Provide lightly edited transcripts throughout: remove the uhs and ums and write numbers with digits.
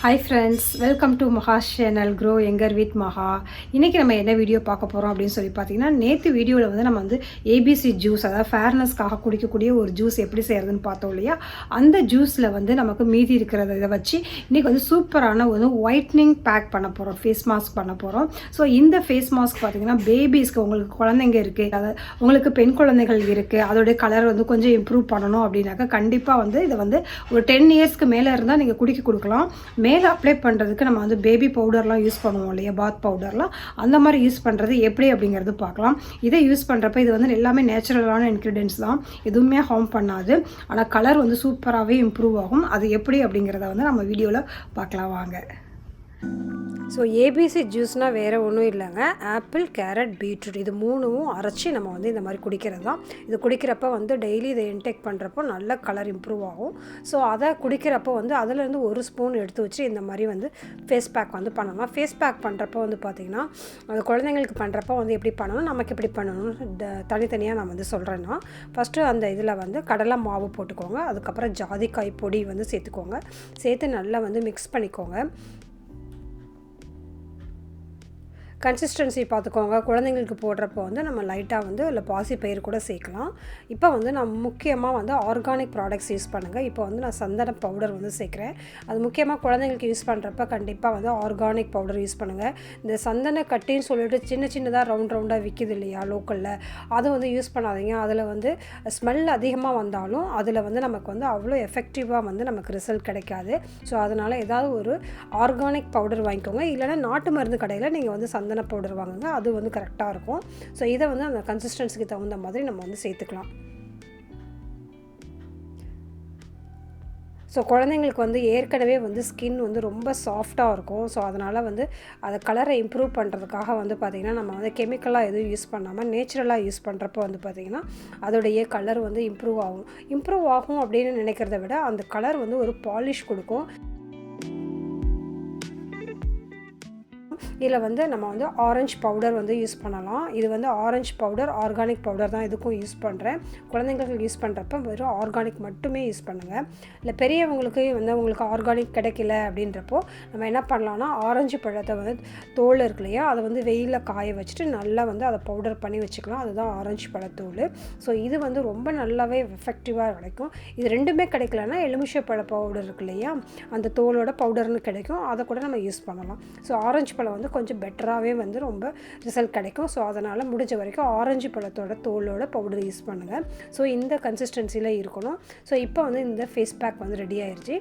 Hi friends, welcome to MAHA's channel Grow Younger with MAHA. இன்னைக்கு நம்ம என்ன video பார்க்க போறோம் அப்படினு சொல்லி பாத்தீங்கன்னா நேத்து வீடியோல வந்து நம்ம வந்து ABC ஜூஸ் அதாவது ஃபேர்னஸ்க்காக குடிக்கக்கூடிய ஒரு ஜூஸ் எப்படி செய்யறதுன்னு பார்த்தோம் இல்லையா. அந்த ஜூஸ்ல வந்து நமக்கு மீதி இருக்கிறத இத வச்சு இன்னைக்கு வந்து சூப்பரான ஒரு whitening பேக் பண்ண போறோம். ஃபேஸ் மாஸ்க் பண்ண போறோம். சோ இந்த ஃபேஸ் மாஸ்க் பாத்தீங்கன்னா பேபிஸ்க்கு உங்களுக்கு குழந்தைங்க இருக்கு, அதாவது உங்களுக்கு பெண் குழந்தைகள் இருக்கு, அதோட கலர் வந்து கொஞ்சம் இம்ப்ரூவ் பண்ணனும் அப்படினாக்க கண்டிப்பா வந்து இத வந்து ஒரு 10 இயர்ஸ்க்கு மேல இருந்தா நீங்க குடிக்க கொடுக்கலாம். மேலே அப்ளை பண்ணுறதுக்கு நம்ம வந்து பேபி பவுடர்லாம் யூஸ் பண்ணுவோம் இல்லையா, பாத் பவுடர்லாம் அந்த மாதிரி யூஸ் பண்ணுறது எப்படி அப்படிங்கிறது பார்க்கலாம். இதை யூஸ் பண்ணுறப்ப இது வந்து எல்லாமே நேச்சுரலான இன்க்ரீடியன்ட்ஸ் தான், எதுவுமே ஹார்ம் பண்ணாது. ஆனால் கலர் வந்து சூப்பராகவே இம்ப்ரூவ் ஆகும். அது எப்படி அப்படிங்கிறத வந்து நம்ம வீடியோவில் பார்க்கலாம் வாங்க. ஸோ ஏபிசி ஜூஸ்னால் வேறு ஒன்றும் இல்லைங்க, ஆப்பிள், கேரட், பீட்ரூட் இது மூணும் அரைச்சி நம்ம வந்து இந்த மாதிரி குடிக்கிறது தான். இது குடிக்கிறப்ப வந்து டெய்லி இதை இன்டேக் பண்ணுறப்போ நல்ல கலர் இம்ப்ரூவ் ஆகும். ஸோ அதை குடிக்கிறப்போ வந்து அதிலேருந்து ஒரு ஸ்பூன் எடுத்து வச்சு இந்த மாதிரி வந்து ஃபேஸ் பேக் வந்து பண்ணலாம். ஃபேஸ் பேக் பண்ணுறப்போ வந்து பார்த்திங்கன்னா அது குழந்தைங்களுக்கு பண்ணுறப்போ வந்து எப்படி பண்ணணும், நமக்கு எப்படி பண்ணணும்னு தனித்தனியாக நான் வந்து சொல்கிறேன்னா, ஃபஸ்ட்டு அந்த இதில் வந்து கடலை மாவு போட்டுக்கோங்க. அதுக்கப்புறம் ஜாதிக்காய் பொடி வந்து சேர்த்துக்கோங்க. சேர்த்து நல்லா வந்து மிக்ஸ் பண்ணிக்கோங்க. கன்சிஸ்டன்சி பார்த்துக்கோங்க. குழந்தைங்களுக்கு போடுறப்போ வந்து நம்ம லைட்டாக வந்து இல்லை பாசி பயிர் கூட சேர்க்கலாம். இப்போ வந்து நான் முக்கியமாக வந்து ஆர்கானிக் ப்ராடக்ட்ஸ் யூஸ் பண்ணுங்கள். இப்போ வந்து நான் சந்தன பவுடர் வந்து சேர்க்குறேன். அது முக்கியமாக குழந்தைங்களுக்கு யூஸ் பண்ணுறப்ப கண்டிப்பாக வந்து ஆர்கானிக் பவுடர் யூஸ் பண்ணுங்கள். இந்த சந்தன கட்டின்னு சொல்லிட்டு சின்ன சின்னதாக ரவுண்டாக விற்கிது இல்லையா லோக்கலில், அது வந்து யூஸ் பண்ணாதீங்க. அதில் வந்து ஸ்மெல் அதிகமாக வந்தாலும் அதில் வந்து நமக்கு வந்து அவ்வளோ எஃபெக்டிவாக வந்து நமக்கு ரிசல்ட் கிடைக்காது. ஸோ அதனால் ஏதாவது ஒரு ஆர்கானிக் பவுடர் வாங்கிக்கோங்க. இல்லைனா நாட்டு மருந்து கடையில் நீங்கள் வந்து சந்தன பவுடர் வாங்குங்க, அது வந்து கரெக்டாக இருக்கும். ஸோ இதை வந்து அந்த கன்சிஸ்டன்சிக்கு தகுந்த மாதிரி நம்ம வந்து சேர்த்துக்கலாம். ஸோ குழந்தைங்களுக்கு வந்து ஏற்கனவே வந்து ஸ்கின் வந்து ரொம்ப சாஃப்டாக இருக்கும். ஸோ அதனால் வந்து அதை கலரை இம்ப்ரூவ் பண்ணுறதுக்காக வந்து பார்த்திங்கன்னா நம்ம வந்து கெமிக்கலாக எதுவும் யூஸ் பண்ணாமல் நேச்சுரலாக யூஸ் பண்ணுறப்போ வந்து பார்த்திங்கன்னா அதோடைய கலர் வந்து இம்ப்ரூவ் ஆகும் அப்படின்னு நினைக்கிறத விட அந்த கலர் வந்து ஒரு பாலிஷ் கொடுக்கும். இதில் வந்து நம்ம வந்து ஆரஞ்சு பவுடர் வந்து யூஸ் பண்ணலாம். இது வந்து ஆரஞ்சு பவுடர் ஆர்கானிக் பவுடர் தான் இதுக்கும் யூஸ் பண்ணுறேன். குழந்தைங்களுக்கு யூஸ் பண்ணுறப்ப வெறும் ஆர்கானிக் மட்டுமே யூஸ் பண்ணுங்கள். இல்லை பெரியவங்களுக்கு வந்து உங்களுக்கு ஆர்கானிக் கிடைக்கல அப்படின்றப்போ நம்ம என்ன பண்ணலாம்னா ஆரஞ்சு பழத்தை வந்து தோல் இருக்கு இல்லையா, அதை வந்து வெயிலில் காய வச்சுட்டு நல்லா வந்து அதை பவுடர் பண்ணி வச்சுக்கலாம். அதுதான் ஆரஞ்சு பழத்தோல். ஸோ இது வந்து ரொம்ப நல்லாவே எஃபெக்டிவாக கிடைக்கும். இது ரெண்டுமே கிடைக்கலன்னா எலுமிச்சை பழ பவுடர் இருக்கு இல்லையா, அந்த தோலோட பவுடர்னு கிடைக்கும், அதை கூட நம்ம யூஸ் பண்ணலாம். ஸோ ஆரஞ்சு பழம் வந்து கொஞ்சம் பெட்டராகவே வந்து ரொம்ப ரிசல்ட் கிடைக்கும். ஸோ அதனால் முடிஞ்ச வரைக்கும் ஆரஞ்சு பழத்தோட தோலோட பவுடர் யூஸ் பண்ணுங்கள். ஸோ இந்த கன்சிஸ்டன்சியில் இருக்கணும். ஸோ இப்போ வந்து இந்த ஃபேஸ் பேக் வந்து ரெடி ஆயிடுச்சு.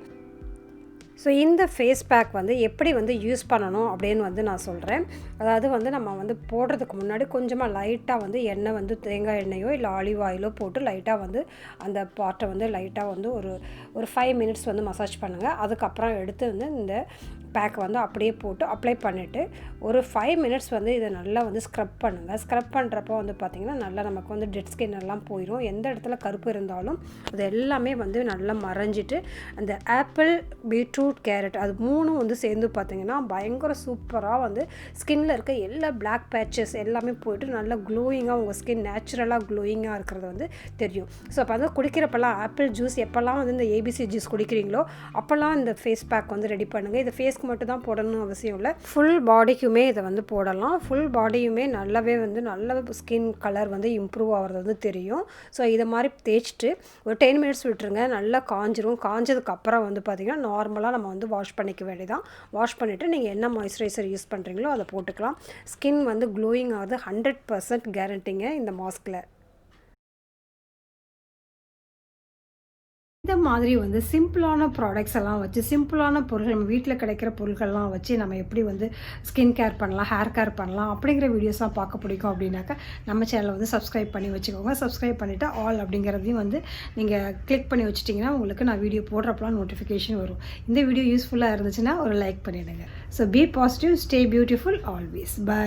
ஸோ இந்த ஃபேஸ் பேக் வந்து எப்படி வந்து யூஸ் பண்ணணும் அப்படின்னு வந்து நான் சொல்கிறேன். அதாவது வந்து நம்ம வந்து போடுறதுக்கு முன்னாடி கொஞ்சமாக லைட்டாக வந்து எண்ணெய் வந்து தேங்காய் எண்ணெயோ இல்லை ஆலிவ் ஆயிலோ போட்டு லைட்டாக வந்து அந்த பார்ட்டை வந்து லைட்டாக வந்து ஒரு 5 மினிட்ஸ் வந்து மசாஜ் பண்ணுங்கள். அதுக்கப்புறம் எடுத்து வந்து இந்த பேக் வந்து அப்படியே போட்டு அப்ளை பண்ணிவிட்டு ஒரு 5 மினிட்ஸ் வந்து இதை நல்லா வந்து ஸ்க்ரப் பண்ணுங்கள். ஸ்க்ரப் பண்ணுறப்போ வந்து பார்த்திங்கன்னா நல்லா நமக்கு வந்து டெட் ஸ்கின் எல்லாம் போயிடும். எந்த இடத்துல கருப்பு இருந்தாலும் அது எல்லாமே வந்து நல்லா மறைஞ்சிட்டு அந்த ஆப்பிள், பீட்ரூட், கேரட் அது மூணும் வந்து சேர்ந்து பார்த்திங்கன்னா பயங்கர சூப்பராக வந்து ஸ்கின்னில் இருக்க எல்லா பிளாக் பேச்சஸ் எல்லாமே போய்ட்டு நல்லா க்ளோயிங்காக உங்கள் ஸ்கின் நேச்சுரலாக க்ளோயிங்காக இருக்கிறது வந்து தெரியும். ஸோ அப்போ வந்து குடிக்கிறப்பெல்லாம் ஆப்பிள் ஜூஸ் எப்போல்லாம் வந்து இந்த ஏபிசி ஜூஸ் குடிக்கிறீங்களோ அப்போல்லாம் இந்த ஃபேஸ் பேக் வந்து ரெடி பண்ணுங்கள். இது ஃபேஸ்க்கு மட்டும் தான் போடணும் அவசியம் இல்லை, ஃபுல் பாடிக்குமே இதை வந்து போடலாம். ஃபுல் பாடியுமே நல்லாவே வந்து நல்ல ஸ்கின் கலர் வந்து இம்ப்ரூவ் ஆகிறது வந்து தெரியும். ஸோ இதை மாதிரி தேய்ச்சிட்டு ஒரு 10 மினிட்ஸ் விட்டுருங்க. நல்லா காஞ்சிரும். காஞ்சதுக்கப்புறம் வந்து பார்த்திங்கன்னா நார்மலாக நம்ம வந்து வாஷ் பண்ணிக்க வேண்டியதான். வாஷ் பண்ணிவிட்டு நீங்கள் என்ன மாய்ஸ்சரைசர் யூஸ் பண்ணுறீங்களோ அதை போட்டுக்கலாம். ஸ்கின் வந்து க்ளோயிங் ஆகுது 100% கேரண்டிங்க இந்த மாஸ்கில். இந்த மாதிரி வந்து சிம்பிளான ப்ராடக்ட்ஸ் எல்லாம் வச்சு சிம்பிளான பொருட்கள் நம்ம வீட்டில் கிடைக்கிற பொருட்கள்லாம் வச்சு நம்ம எப்படி வந்து ஸ்கின் கேர் பண்ணலாம், ஹேர் கேர் பண்ணலாம் அப்படிங்கிற வீடியோஸ்லாம் பார்க்க பிடிக்கும் அப்படின்னாக்கா நம்ம சேனலை வந்து சப்ஸ்கிரைப் பண்ணி வச்சுக்கோங்க. சப்ஸ்கிரைப் பண்ணிவிட்டு ஆல் அப்படிங்கிறதையும் வந்து நீங்கள் கிளிக் பண்ணி வச்சிட்டிங்கன்னா உங்களுக்கு நான் வீடியோ போடுறப்பலாம் நோட்டிஃபிகேஷன் வரும். இந்த வீடியோ யூஸ்ஃபுல்லாக இருந்துச்சுன்னா ஒரு லைக் பண்ணிவிடுங்க. So be positive, stay beautiful always. By.